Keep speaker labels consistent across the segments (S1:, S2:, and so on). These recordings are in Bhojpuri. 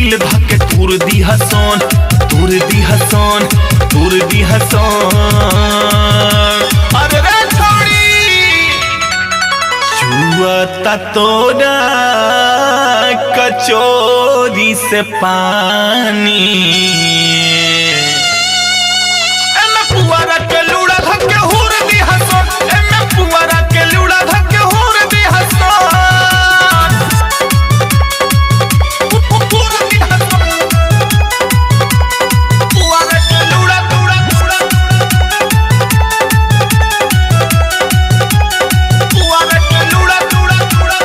S1: सील धके तूर दी हसन, तूर दी हसन, तूर दी हसन। अरे रे छोड़ी छुआता तोरा कचोरी से पानी, एमे पुआरा के लूड़ा धके हुर दी हसन, एमे पुआरा के लूड़ा धके हुर दी हसन। पुआरा के लूड़ा लूड़ा लूड़ा, पुआरा के लूड़ा लूड़ा लूड़ा,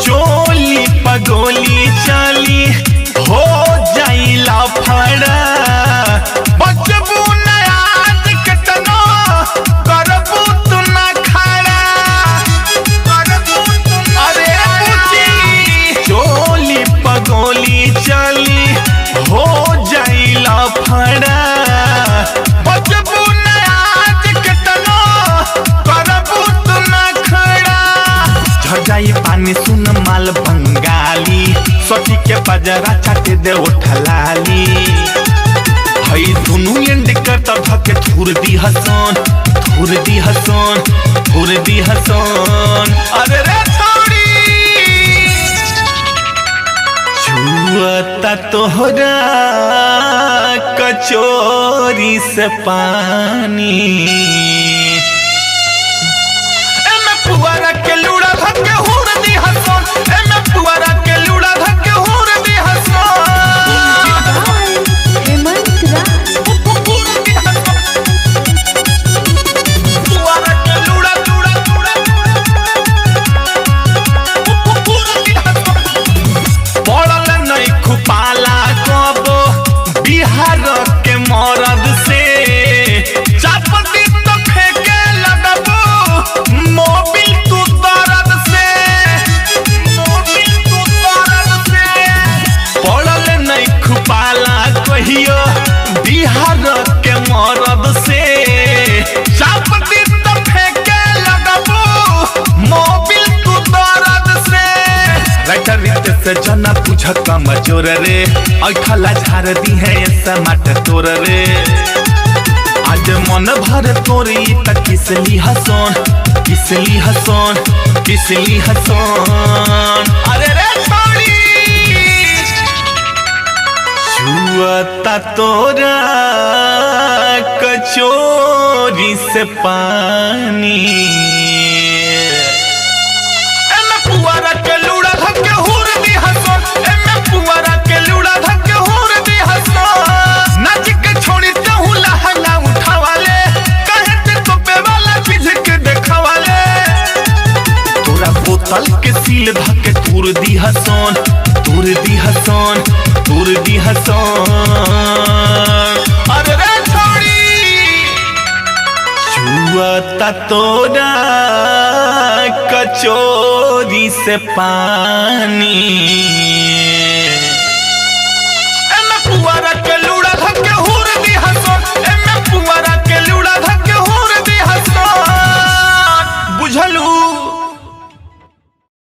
S1: चोली पगोली चाली हो जाइला फड़ा, बचबू नयाज कतनो करबू तू ना खड़ा, करबू तू ना। अरे पूछी चोली पगोली चाली हो जाइला फड़ा, बचबू नयाज कतनो करबू तू ना खड़ा। झड़ जाई पानी सुन माल बंगाली, सटी के बजरा चाटे दे उठलाली। हई दुनू एंड कर तब धके थूर दी हसन, थूर दी हसन, थूर दी हसन। अरे रे छोड़ी छुआता तोहरा कचोरी से पानी, एमे पुआरा के लूड़ा धके हुर दी हसन, एमे पुआरा के लूड़ा धके हुर दी हसन।
S2: हेमंत राज
S1: पुआरा के लूड़ा लूड़ा लूड़ा, पड़ल नहीं खुपाला कबो बिहार के मरद से, चाप दी तो फेंके लगबो मोबिल तू दर्द से, मोबिल तू दर्द से। पड़ल नहीं खुपाला कहियो बिहार के मरद से, चाप दी तो फेंके लगबो मोबिल तू दर्द से। राइटर रीते से जना पूछ कमजोर रे, ऐठला झार दी है समाट तोर रे। आज मन भर तोरी त किसली हसन, किसली हसन, किसली हसन। अरे रे छोड़ी छुआता तोरा कचोरी से पानी, एमे पुआरा के लूड़ा धके हुर दी हसन, एमे पुआरा के लूड़ा धके हुर दी हसन। नाच के छोड़ी तहु लहंगा उठावाले, कहे ते तोपे वाला चीज के देखावाले। तोरा बोतल के सील धके तूर दी हसन, तूर दी हसन, तूर दी हसन। अरे रे छोड़ी छुआता तोरा कचोरी से पानी,